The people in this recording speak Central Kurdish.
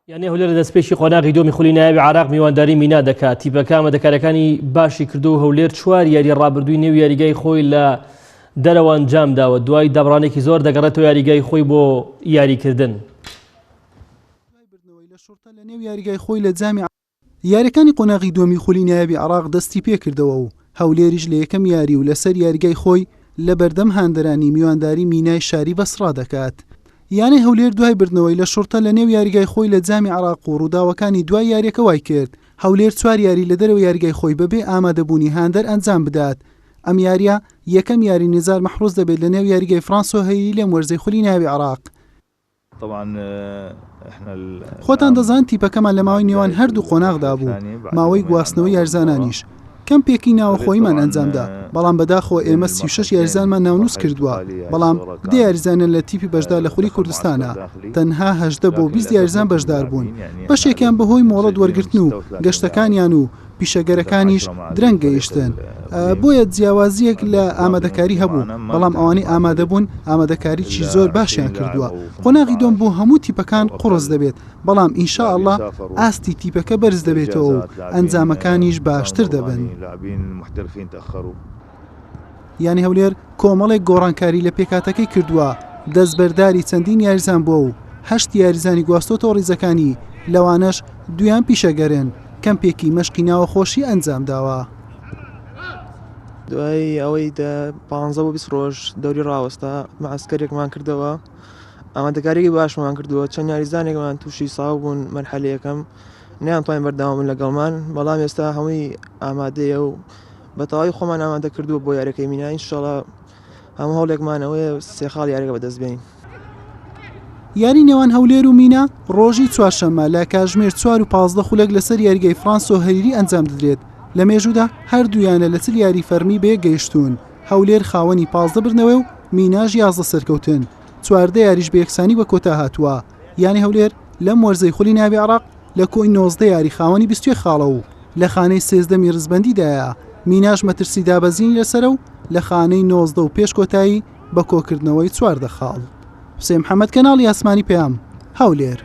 یعنی هەولێر لە دەستپێکی قۆناغی دۆمی خولی نایابی عراق میوانداری مینا دەکات. تیپەکە ئامادەکاریەکانی باشی کردو و هەولێر 4 یاری ڕابردووی نێو یاریگای خۆی لە دەرەوە ئەنجام داوە. دوای دابڕانێکی زۆر دەگەڕێتەوە یاریگای خۆی بۆ یاریکردن. لە نێو یاریگای خۆی لە جامی یاریەکانی قۆناغی دۆمی خولی نایابی عراق دەستی پێکردەوە و هەولێریش لە یەکەم یاری و لەسەر یاریگای خۆی لە بەردەم هاندەرانی میوانداری مینای شاری بەسڕا دەکات. یانەی هەولێر دوای بردنەوەی لە شورتە لە نێو یاریگای خۆی لە جامی عراق و ڕووداوەکانی دوای یاریەکە وای کرد هەولێر 4 یاری لە دەرەوە یاریگای خۆی بەبێ ئامادەبوونی هاندەر ئەنجام بدات. ئەم یاریە یەکەم یاری نزار مەحروز دەبێت لە نێو یاریگای فرانسۆ هەیری لە وەرزەی خولی نایابی عراق. خۆتان دەزان تیپەکەمان لە ماوەی نێوان هەردوو قۆناغدا بوو، ماوەی گواستنەوەی یارزانانیش کەم پێکی ناوەخۆیمان ئەنجامدا، بەڵام بەداخەوە ئێمە 36 یاریزانمان ناونووس کردووە، بەڵام 10 یاریزانە لە تیپی بەشدار لە خولی کوردستانە، تەنها 18 بۆ 20 یاریزان بەشدار بوون. بەشێکیان بەهۆی مۆڵەت وەرگرتن و گەشتەکانیان و پیشەگەرەکانیش درەنگ گەیشتن. بۆیە جیاوازیەک لە ئامادەکاری هەبوو، بەڵام ئەوانەی ئامادەبوون ئامادەکاریی زۆر باشیان کردووە. قۆناغی دۆم بۆ هەموو تیپەکان قوڕس دەبێت، بەڵام ئینشاءالله ئاستی تیپەکە بەرز دەبێتەوە و ئەنجامەکانیش باشتر دەبن. یانی هەولێر کۆمەڵێک گۆڕانکاری لە پێکاتەکەی کردووە، دەستبەرداری چەندین یاریزان بووە و 8 یاریزانی گواستۆتەوە ڕیزەکانی، لەوانەش 2 پیشەگەرن. کەم پێکی مەشقی ناوەخۆشی ئەنجام داوە. دوای ئەوەی 15 بۆ 20 ڕۆژ دەوری ڕاوەستا مەعسکەرێکمان کردەوە، ئامادەکاریی باشمان کردووە، چەند یاریزانێکمان تووشی ساو بوون. مەرحەلەیەکەم نەیانتوانین بەردەوام لەگەڵمان، بەڵام ئێستا هەمووی ئامادەیە و بەتەواوی خۆمان ئامادە کردووە بۆ یاریەکەی مینا. ئینشەڵا هەموو هەوڵێکمانەوەی 3 خاڵ یاریەکە بەدەستبێنین. یاری نێوان هەولێر و مینا ڕۆژی چوارشەممە لە کاتژمێر 4 و 15 خولەک لەسەر یاریگای فرانسۆ هەریری ئەنجام دەدرێت. لە مێژوودا هەردوویانە لە چل یاری فەرمی بەیەک گەیشتوون. هەولێر خاوەنی 15 برنەوەی و میناژ 11 سەرکەوتن. 14 یاریش بە یەکسانی بە کۆتا هاتووە. یانی هەولێر لەم وەرزەی خولی نایابی عراق لە کۆی 19 یاری خاوەنی 21 خاڵە و لە خانەی 13 ڕزبەندیدایە. میناژ مەترسی دابەزینی لەسەرە و لە خانەی 19 و پێش کۆتایی بە کۆکردنەوەی 14 خاڵ. حوسێن محەممەد کەناڵی ئاسمانی پێام هەولێر.